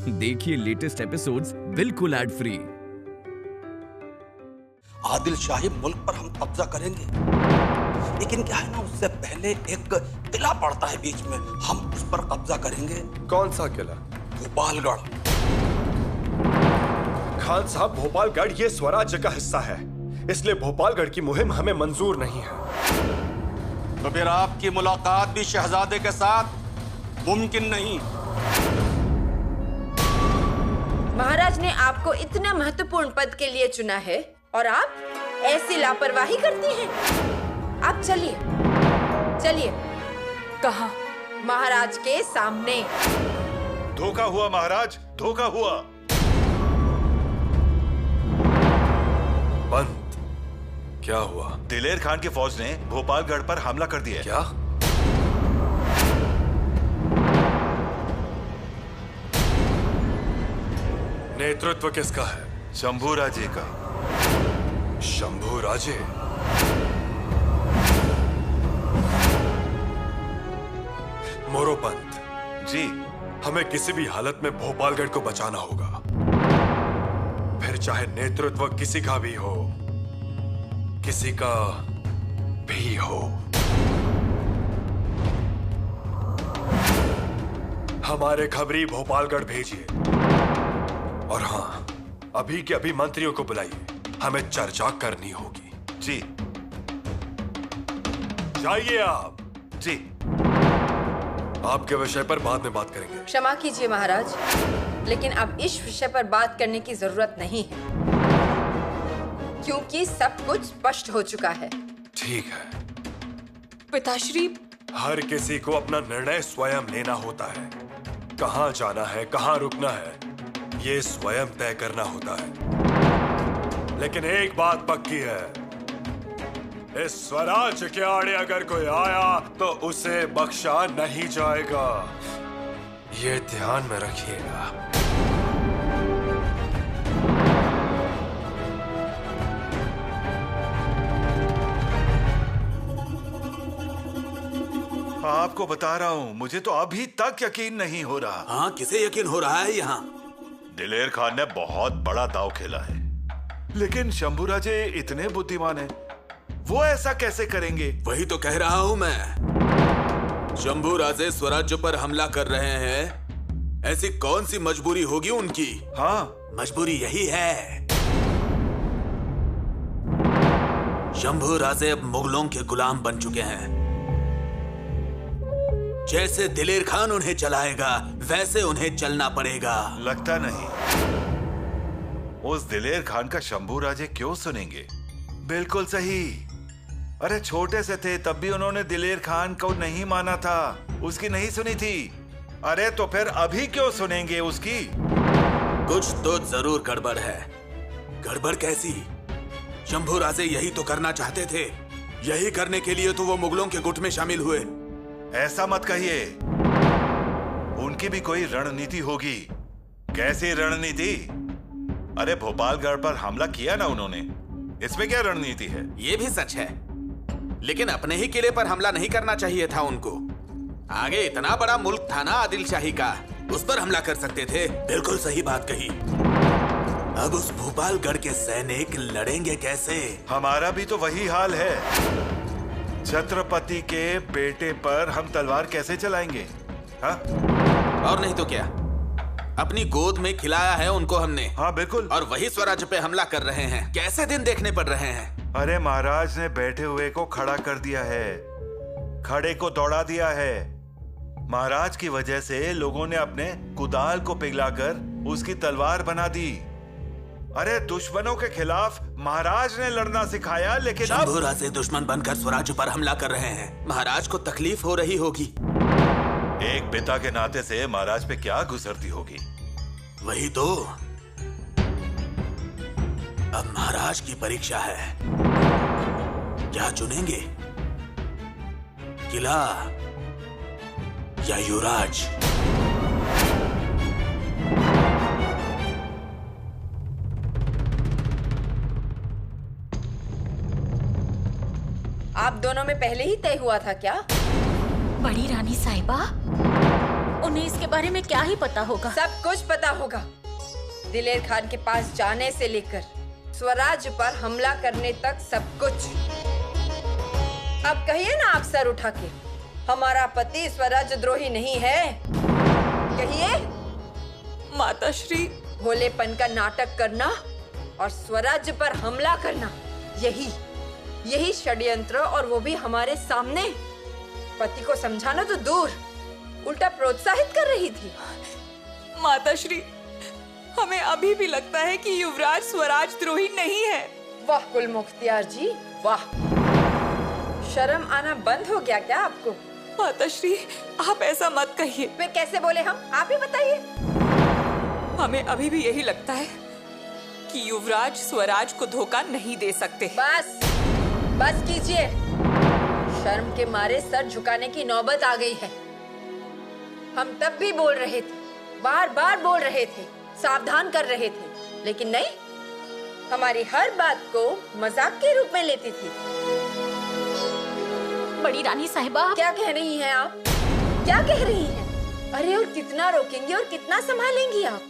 देखिए latest episodes बिल्कुल ad free. Adil शाही मुल्क पर हम कब्जा करेंगे, लेकिन क्या है ना, उससे पहले एक किला पड़ता है बीच में, हम उस पर कब्जा करेंगे। कौन सा किला? भोपालगढ़। खान साहब, भोपालगढ़ ये स्वराज्य का हिस्सा है, इसलिए भोपालगढ़ की मुहिम हमें मंजूर नहीं है। तो फिर आपकी मुलाकात भी शहजादे के साथ मुमकिन नहीं। महाराज ने आपको इतना महत्वपूर्ण पद के लिए चुना है और आप ऐसी लापरवाही करती हैं। आप चलिए चलिए। कहाँ? महाराज के सामने। धोखा हुआ महाराज, धोखा हुआ। पंत, क्या हुआ? दिलेर खान की फौज ने भोपालगढ़ पर हमला कर दिया। क्या? नेतृत्व किसका है? शंभू राजे का। शंभू राजे? मोरोपंत जी, हमें किसी भी हालत में भोपालगढ़ को बचाना होगा, फिर चाहे नेतृत्व किसी का भी हो, किसी का भी हो। हमारे खबरी भोपालगढ़ भेजिए, और हाँ, अभी के अभी मंत्रियों को बुलाइए, हमें चर्चा करनी होगी। जी। जाइए आप। जी। आपके विषय पर बाद में बात करेंगे। क्षमा कीजिए महाराज, लेकिन अब इस विषय पर बात करने की जरूरत नहीं है, क्योंकि सब कुछ स्पष्ट हो चुका है। ठीक है। पिताश्री, हर किसी को अपना निर्णय स्वयं लेना होता है। कहाँ जाना है, कहाँ रुकना है, ये स्वयं तय करना होता है। लेकिन एक बात पक्की है, इस स्वराज्य के आड़े अगर कोई आया तो उसे बख्शा नहीं जाएगा, ये ध्यान में रखिएगा। आपको बता रहा हूँ, मुझे तो अभी तक यकीन नहीं हो रहा। हाँ, किसे यकीन हो रहा है यहाँ? दिलेर खान ने बहुत बड़ा दांव खेला है, लेकिन शंभू राजे इतने बुद्धिमान हैं, वो ऐसा कैसे करेंगे? वही तो कह रहा हूँ मैं। शंभू राजे स्वराज्य पर हमला कर रहे हैं, ऐसी कौन सी मजबूरी होगी उनकी? हाँ, मजबूरी यही है। शंभू राजे अब मुगलों के गुलाम बन चुके हैं। जैसे दिलेर खान उन्हें चलाएगा, वैसे उन्हें चलना पड़ेगा। लगता नहीं। उस दिलेर खान का शंभू राजे क्यों सुनेंगे? बिल्कुल सही। अरे छोटे से थे तब भी उन्होंने दिलेर खान को नहीं माना था, उसकी नहीं सुनी थी। अरे तो फिर अभी क्यों सुनेंगे उसकी? कुछ तो जरूर गड़बड़ है। गड़बड़ कैसी? शंभू राजे यही तो करना चाहते थे, यही करने के लिए तो वो मुगलों के गुट में शामिल हुए। ऐसा मत कहिए, उनकी भी कोई रणनीति होगी। कैसी रणनीति? अरे भोपालगढ़ पर हमला किया ना उन्होंने, इसमें क्या रणनीति है? ये भी सच है, लेकिन अपने ही किले पर हमला नहीं करना चाहिए था उनको। आगे इतना बड़ा मुल्क था ना आदिल शाही का, उस पर हमला कर सकते थे। बिल्कुल सही बात कही। अब उस भोपालगढ़ के सैनिक लड़ेंगे कैसे? हमारा भी तो वही हाल है। छत्रपति के बेटे पर हम तलवार कैसे चलाएंगे? हाँ? और नहीं तो क्या, अपनी गोद में खिलाया है उनको हमने। हाँ बिल्कुल। और वही स्वराज्य पे हमला कर रहे हैं। कैसे दिन देखने पड़ रहे हैं? अरे महाराज ने बैठे हुए को खड़ा कर दिया है, खड़े को दौड़ा दिया है। महाराज की वजह से लोगों ने अपने कुदाल को पिघलाकर उसकी तलवार बना दी। अरे दुश्मनों के खिलाफ महाराज ने लड़ना सिखाया, लेकिन शंभू राजे दुश्मन बनकर स्वराज्य पर हमला कर रहे हैं। महाराज को तकलीफ हो रही होगी। एक पिता के नाते से महाराज पे क्या गुजरती होगी? वही तो। अब महाराज की परीक्षा है, क्या चुनेंगे, किला या युवराज? आप दोनों में पहले ही तय हुआ था क्या? बड़ी रानी साहिबा, उन्हें इसके बारे में क्या ही पता होगा। सब कुछ पता होगा। दिलेर खान के पास जाने से लेकर स्वराज पर हमला करने तक सब कुछ। अब कहिए ना आप सर उठा के, हमारा पति स्वराज द्रोही नहीं है। कहिए। माताश्री, भोलेपन का नाटक करना और स्वराज पर हमला करना, यही षड्यंत्र, और वो भी हमारे सामने। पति को समझाना तो दूर, उल्टा प्रोत्साहित कर रही थी। माताश्री, हमें अभी भी लगता है कि युवराज स्वराज द्रोही नहीं है। वाह गुल मुख्तियार जी, वाह। शर्म आना बंद हो गया क्या आपको? माताश्री, आप ऐसा मत कहिए। फिर कैसे बोले हम? आप ही बताइए। हमें अभी भी यही लगता है कि युवराज स्वराज को धोखा नहीं दे सकते। बस कीजिए। शर्म के मारे सर झुकाने की नौबत आ गई है। हम तब भी बोल रहे थे, बार बार बोल रहे थे, सावधान कर रहे थे, लेकिन नहीं, हमारी हर बात को मजाक के रूप में लेती थी। बड़ी रानी साहिबा, क्या कह रही हैं आप? क्या कह रही हैं? अरे और कितना रोकेंगी और कितना संभालेंगी आप?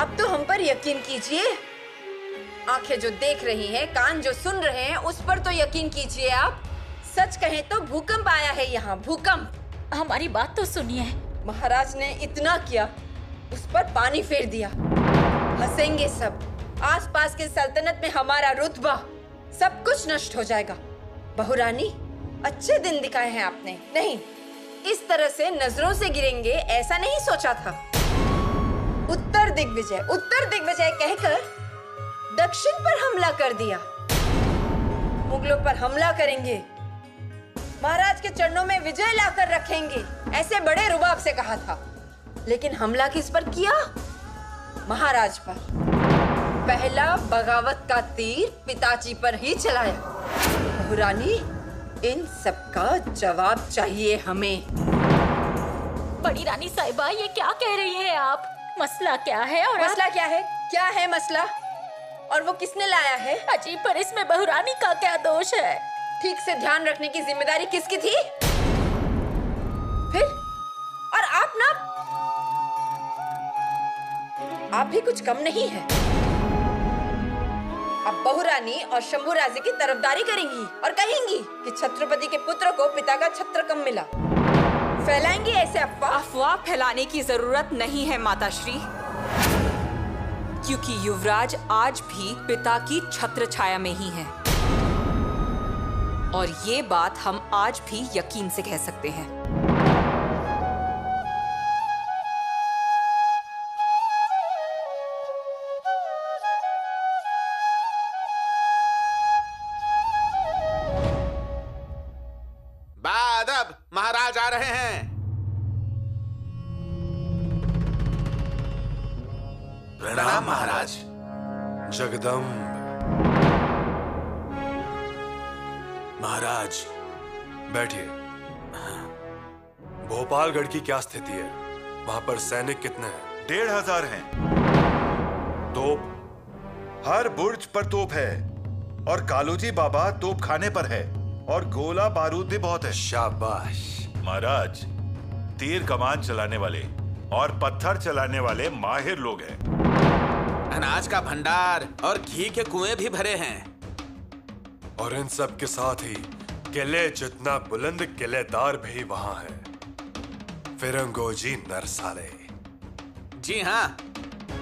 अब तो हम पर यकीन कीजिए। आंखें जो देख रही हैं, कान जो सुन रहे हैं, उस पर तो यकीन कीजिए आप। सच कहें तो भूकंप आया है यहाँ, भूकंप। हमारी बात तो सुनिए। महाराज ने इतना किया, उस पर पानी फेर दिया। हंसेंगे सब। आसपास के सल्तनत में हमारा रुतबा, सब कुछ नष्ट हो जाएगा। बहुरानी, अच्छे दिन दिखाए हैं आपने। नहीं, इस तरह से नजरों से गिरेंगे ऐसा नहीं सोचा था। उत्तर दिग्विजय कहकर दक्षिण पर हमला कर दिया। मुगलों पर हमला करेंगे, महाराज के चरणों में विजय लाकर रखेंगे, ऐसे बड़े रुबाब से कहा था। लेकिन हमला किस पर किया? महाराज पर। पहला बगावत का तीर पिताजी पर ही चलाया। बहुरानी, इन सब का जवाब चाहिए हमें। बड़ी रानी साहिबा, ये क्या कह रही है आप? मसला क्या है? और मसला क्या है? क्या है मसला? और वो किसने लाया है? अजी, पर इसमें बहुरानी का क्या दोष है? ठीक से ध्यान रखने की जिम्मेदारी किसकी थी? फिर और आप भी कुछ कम नहीं है। अब बहुरानी और शंभू राजे की तरफदारी करेंगी और कहेंगी कि छत्रपति के पुत्र को पिता का छत्र कम मिला। फैलाएंगी ऐसे अफवाह फैलाने की जरूरत नहीं है माताश्री, क्योंकि युवराज आज भी पिता की छत्र छाया में ही है, और ये बात हम आज भी यकीन से कह सकते हैं। बादब, महाराज आ रहे हैं। प्रणाम महाराज। जगदम्ब। महाराज बैठिए। भोपालगढ़ की क्या स्थिति है? वहां पर सैनिक कितने हैं? 1500 हैं। तोप? हर बुर्ज पर तोप है, और कालूजी बाबा तोप खाने पर है, और गोला बारूद भी बहुत है। शाबाश। महाराज, तीर कमान चलाने वाले और पत्थर चलाने वाले माहिर लोग हैं। अनाज का भंडार और घी के कुएं भी भरे हैं। और इन सब के साथ ही किले जितना बुलंद किलेदार भी वहां है, फिरंगोजी नरसाले। जी हाँ,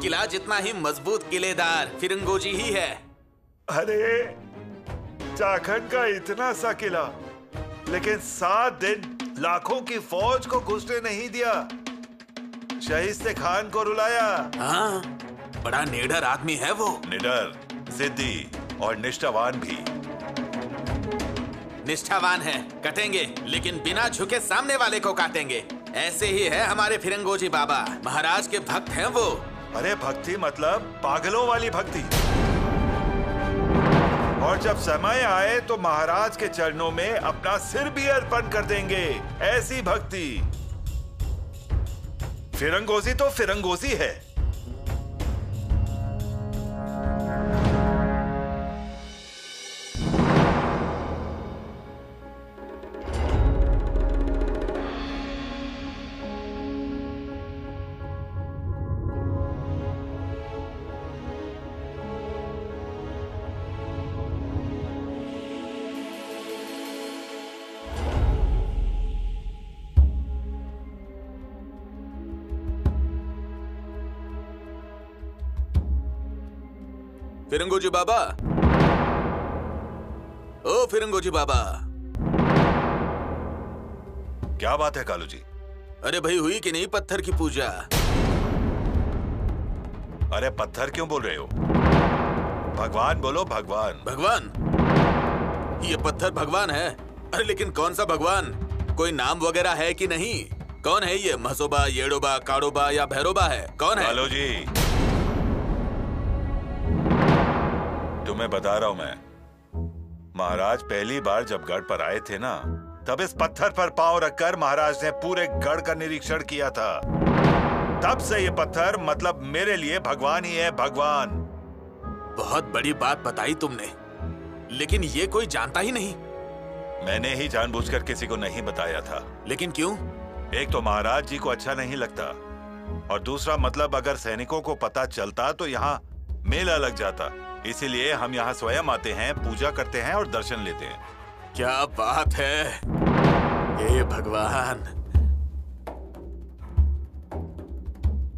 किला जितना ही मजबूत किलेदार फिरंगोजी ही है। अरे, झारखंड का इतना सा किला, लेकिन 7 दिन लाखों की फौज को घुसने नहीं दिया। शाहिस्ते खान को रुलाया। हाँ, बड़ा निडर आदमी है वो। निडर, जिद्दी और निष्ठावान भी। निष्ठावान है, कटेंगे, लेकिन बिना झुके सामने वाले को काटेंगे। ऐसे ही है हमारे फिरंगोजी बाबा। महाराज के भक्त हैं वो। अरे भक्ति मतलब पागलों वाली भक्ति। और जब समय आए तो महाराज के चरणों में अपना सिर भी अर्पण कर देंगे, ऐसी भक्ति। फिरंगोजी तो फिरंगोजी है। फिरंगोजी बाबा, ओ फिरंगोजी बाबा। क्या बात है कालू जी? अरे भाई, हुई कि नहीं पत्थर की पूजा? अरे पत्थर क्यों बोल रहे हो? भगवान बोलो, भगवान। भगवान? ये पत्थर भगवान है? अरे लेकिन कौन सा भगवान? कोई नाम वगैरह है कि नहीं? कौन है ये? मसोबा, येड़ोबा, काड़ोबा या भैरोबा है? कौन है? कालू जी, तुम्हें बता रहा हूं मैं। महाराज पहली बार जब गढ़ पर आए थे ना, तब इस पत्थर पर पांव रखकर महाराज ने पूरे गढ़ का निरीक्षण किया था। तब से ये पत्थर मतलब मेरे लिए भगवान ही है, भगवान। बहुत बड़ी बात बताई तुमने, लेकिन ये कोई जानता ही नहीं। मैंने ही जानबूझकर किसी को नहीं बताया था। लेकिन क्यों? एक तो महाराज जी को अच्छा नहीं लगता, और दूसरा मतलब अगर सैनिकों को पता चलता तो यहाँ मेला लग जाता। इसीलिए हम यहाँ स्वयं आते हैं, पूजा करते हैं और दर्शन लेते हैं। क्या बात है, हे भगवान।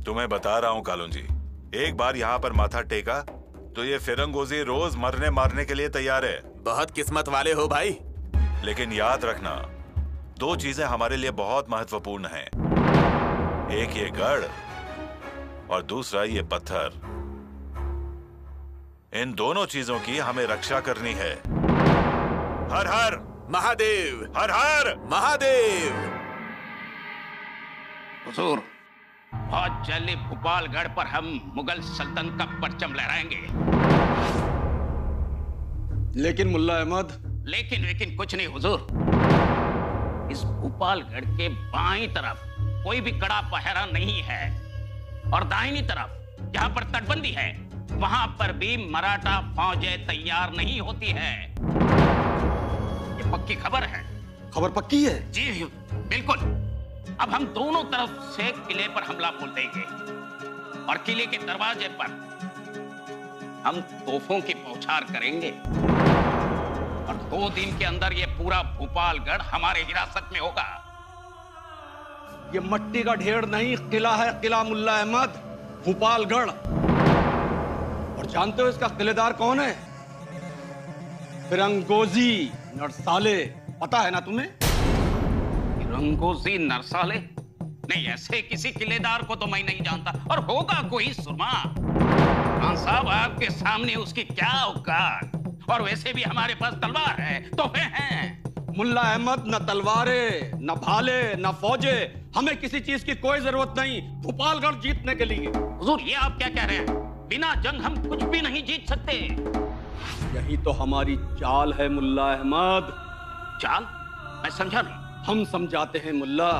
तुम्हें बता रहा हूँ कालू जी, एक बार यहाँ पर माथा टेका तो ये फिरंगोजी रोज मरने मारने के लिए तैयार है। बहुत किस्मत वाले हो भाई। लेकिन याद रखना, दो चीजें हमारे लिए बहुत महत्वपूर्ण हैं। एक ये गढ़ और दूसरा ये पत्थर। इन दोनों चीजों की हमें रक्षा करनी है। हर हर महादेव, हर हर महादेव। हुजूर, बहुत जल्दी भोपालगढ़ पर हम मुगल सल्तनत का परचम लहराएंगे। लेकिन मुल्ला अहमद। लेकिन कुछ नहीं हुजूर। इस भोपालगढ़ के बाईं तरफ कोई भी कड़ा पहरा नहीं है, और दाहिनी तरफ जहां पर तटबंदी है वहां पर भी मराठा फौजें तैयार नहीं होती है। ये पक्की खबर है। खबर पक्की है? जी बिल्कुल। अब हम दोनों तरफ से किले पर हमला बोल देंगे, और किले के दरवाजे पर हम तोपों की बौछार करेंगे, और 2 दिन के अंदर ये पूरा भोपालगढ़ हमारे हिरासत में होगा। ये मट्टी का ढेर नहीं, किला है, किला मुल्ला अहमद, भोपालगढ़। और जानते हो इसका किलेदार कौन है? फिरंगोजी नरसाले। पता है ना तुम्हें? फिरंगोजी नरसाले? नहीं, ऐसे किसी किलेदार को तो मैं नहीं जानता। और होगा कोई सुरमा। खान साहब, आपके सामने उसकी क्या औकात। और वैसे भी हमारे पास तलवार है, तोहफे हैं। मुल्ला अहमद, न तलवारें, न भाले, न फौजे, हमें किसी चीज की कोई जरूरत नहीं भोपालगढ़ जीतने के लिए। हुजूर, ये आप क्या कह रहे हैं? बिना जंग हम कुछ भी नहीं जीत सकते। यही तो हमारी चाल है मुल्ला अहमद। चाल? मैं समझा नहीं। हम समझाते हैं मुल्ला।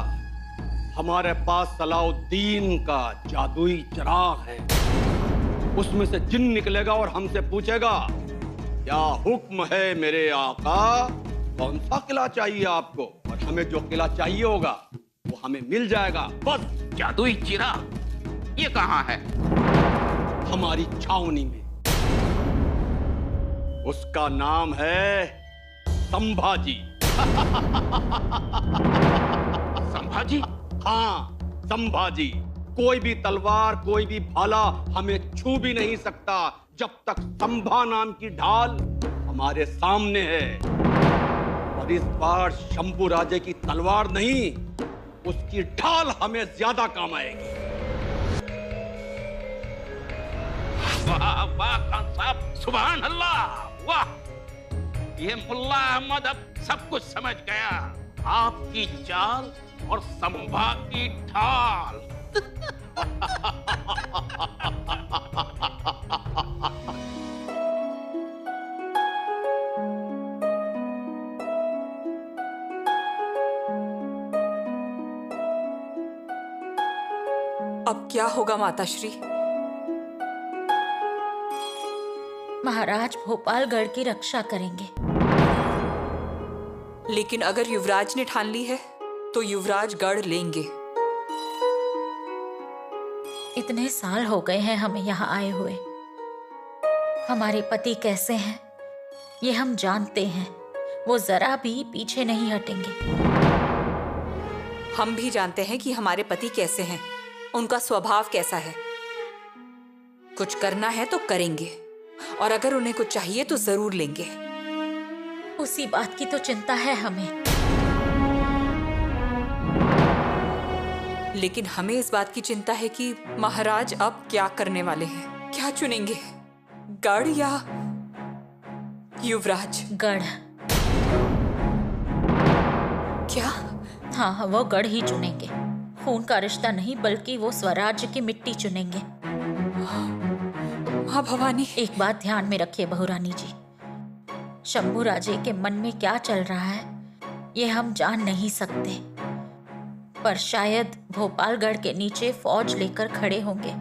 हमारे पास सलाउद्दीन का जादुई चिराग है। उसमें से जिन निकलेगा और हमसे पूछेगा, क्या हुक्म है मेरे आका, कौन सा किला चाहिए आपको? और हमें जो किला चाहिए होगा वो हमें मिल जाएगा। बस। जादुई चिराग ये कहाँ है? हमारी छावनी में। उसका नाम है संभाजी। संभाजी? हाँ, संभाजी। कोई भी तलवार, कोई भी भाला हमें छू भी नहीं सकता जब तक संभा नाम की ढाल हमारे सामने है। और इस बार शंभू राजे की तलवार नहीं, उसकी ढाल हमें ज्यादा काम आएगी। वाह वाह खान साहब, सुभान अल्लाह, वाह। ये मुल्ला अहमद अब सब कुछ समझ गया। आपकी चाल और संभा की ढाल। अब क्या होगा माताश्री? महाराज भोपालगढ़ की रक्षा करेंगे। लेकिन अगर युवराज ने ठान ली है तो युवराज गढ़ लेंगे। इतने साल हो गए हैं हमें यहाँ आए हुए। हमारे पति कैसे हैं ये हम जानते हैं। वो जरा भी पीछे नहीं हटेंगे। हम भी जानते हैं कि हमारे पति कैसे हैं, उनका स्वभाव कैसा है। कुछ करना है तो करेंगे, और अगर उन्हें कुछ चाहिए तो जरूर लेंगे। उसी बात की तो चिंता है हमें। लेकिन हमें इस बात की चिंता है कि महाराज अब क्या करने वाले हैं, क्या चुनेंगे, गढ़ या युवराज? गढ़। क्या? हाँ, वो गढ़ ही चुनेंगे। खून का रिश्ता नहीं, बल्कि वो स्वराज्य की मिट्टी चुनेंगे। हाँ भवानी। एक बात ध्यान में रखिए बहुरानी जी, शंभू राजे के मन में क्या चल रहा है ये हम जान नहीं सकते, पर शायद भोपालगढ़ के नीचे फौज लेकर खड़े होंगे।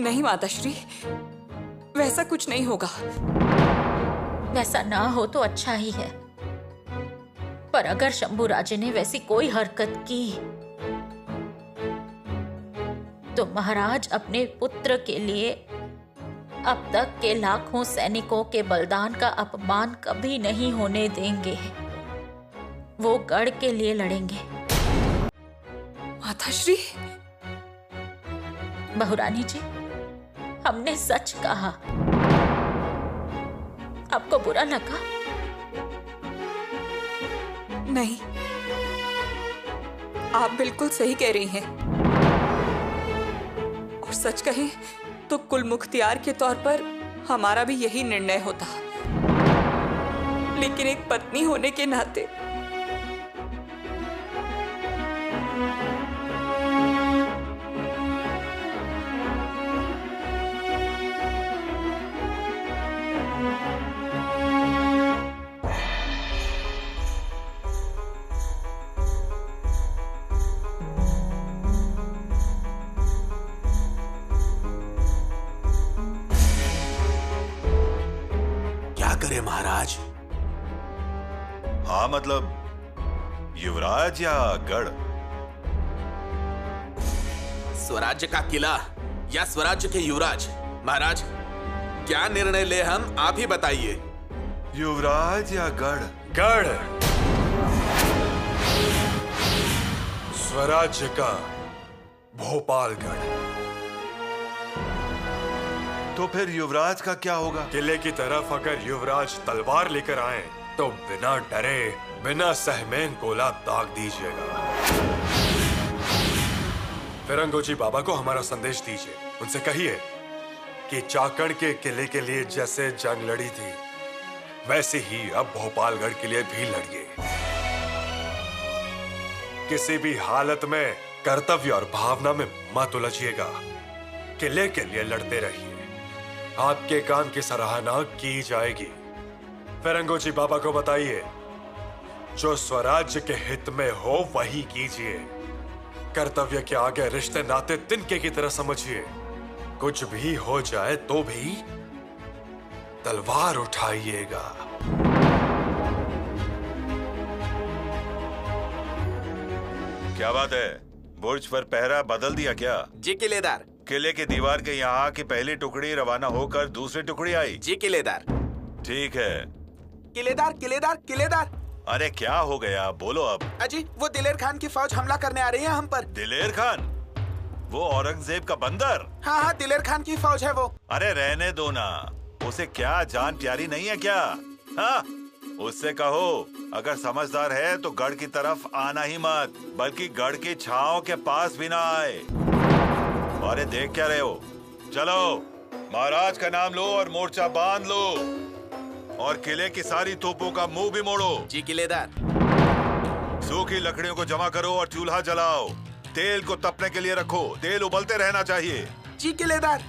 नहीं माताश्री, वैसा कुछ नहीं होगा। वैसा ना हो तो अच्छा ही है, पर अगर शंभू राजे ने वैसी कोई हरकत की तो महाराज अपने पुत्र के लिए अब तक के लाखों सैनिकों के बलिदान का अपमान कभी नहीं होने देंगे। वो गढ़ के लिए लड़ेंगे। माताश्री। बहुरानी जी, हमने सच कहा, आपको बुरा लगा? नहीं, आप बिल्कुल सही कह रही हैं। और सच कहें तो कुल मुख्तियार के तौर पर हमारा भी यही निर्णय होता, लेकिन एक पत्नी होने के नाते महाराज। हाँ, मतलब युवराज या गढ़? स्वराज्य का किला या स्वराज्य के युवराज? महाराज, क्या निर्णय ले हम, आप ही बताइए। युवराज या गढ़? गढ़। स्वराज्य का भोपालगढ़। तो फिर युवराज का क्या होगा? किले की तरफ अगर युवराज तलवार लेकर आए तो बिना डरे, बिना सहमेन गोला दाग दीजिएगा। फिरंगोजी बाबा को हमारा संदेश दीजिए। उनसे कहिए कि चाकण के किले के लिए जैसे जंग लड़ी थी, वैसे ही अब भोपालगढ़ के लिए भी लड़िए। किसी भी हालत में कर्तव्य और भावना में मत उलझिएगा। किले के लिए लड़ते रहिए। आपके काम की सराहना की जाएगी। फिरंगोजी बाबा को बताइए, जो स्वराज्य के हित में हो वही कीजिए। कर्तव्य के आगे रिश्ते नाते तिनके की तरह समझिए। कुछ भी हो जाए तो भी तलवार उठाइएगा। क्या बात है, बुर्ज पर पहरा बदल दिया क्या? जी किलेदार। किले की दीवार के यहाँ की पहली टुकड़ी रवाना होकर दूसरी टुकड़ी आई। जी किलेदार। ठीक है। किलेदार किलेदार किलेदार। अरे क्या हो गया, बोलो अब। अजी, वो दिलेर खान की फौज हमला करने आ रही है हम पर। दिलेर खान? वो औरंगजेब का बंदर? हाँ हाँ, दिलेर खान की फौज है वो। अरे रहने दो ना, उसे क्या जान प्यारी नहीं है क्या? हाँ, उससे कहो अगर समझदार है तो गढ़ की तरफ आना ही मत, बल्कि गढ़ की छांव के पास भी ना आए। अरे देख क्या रहे हो, चलो महाराज का नाम लो और मोर्चा बांध लो, और किले की सारी तोपों का मुंह भी मोड़ो। जी किलेदार। सूखी लकड़ियों को जमा करो और चूल्हा जलाओ। तेल को तपने के लिए रखो, तेल उबलते रहना चाहिए। जी किलेदार।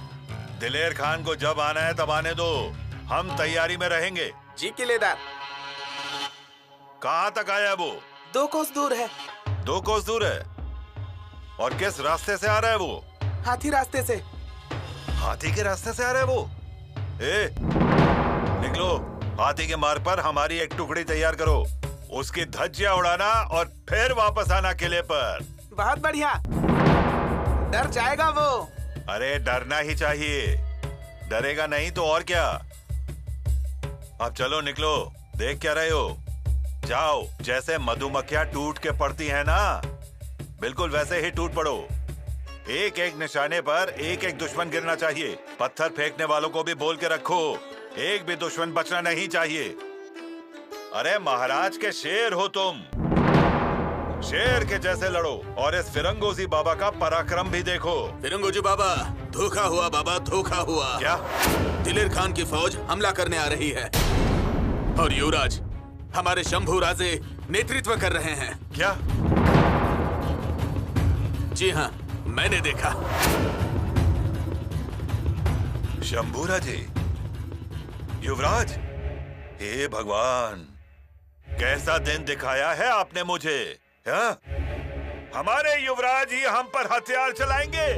दिलेर खान को जब आना है तब आने दो, हम तैयारी में रहेंगे। जी किलेदार। कहाँ तक आया है वो? 2 कोस दूर है। 2 कोस दूर है? और किस रास्ते से आ रहा है वो? हाथी रास्ते से। हाथी के रास्ते से आ रहा है वो? निकलो, हाथी के मार्ग पर हमारी एक टुकड़ी तैयार करो, उसकी धज्जियां उड़ाना और फिर वापस आना किले पर। बहुत बढ़िया। डर जाएगा वो। अरे डरना ही चाहिए, डरेगा नहीं तो और क्या। अब चलो निकलो, देख क्या रहे हो? जाओ, जैसे मधुमक्खियां टूट के पड़ती हैं ना, बिल्कुल वैसे ही टूट पड़ो। एक एक निशाने पर एक एक दुश्मन गिरना चाहिए। पत्थर फेंकने वालों को भी बोल के रखो, एक भी दुश्मन बचना नहीं चाहिए। अरे महाराज के शेर हो तुम, शेर के जैसे लड़ो और इस फिरंगोजी बाबा का पराक्रम भी देखो। फिरंगोजी बाबा, धोखा हुआ बाबा, धोखा हुआ। क्या? दिलेर खान की फौज हमला करने आ रही है और युवराज हमारे शंभू राजे नेतृत्व कर रहे हैं। क्या? जी हाँ, मैंने देखा। शंभू राजे, युवराज, हे भगवान, कैसा दिन दिखाया है आपने मुझे। हाँ? हमारे युवराज ही हम पर हथियार चलाएंगे।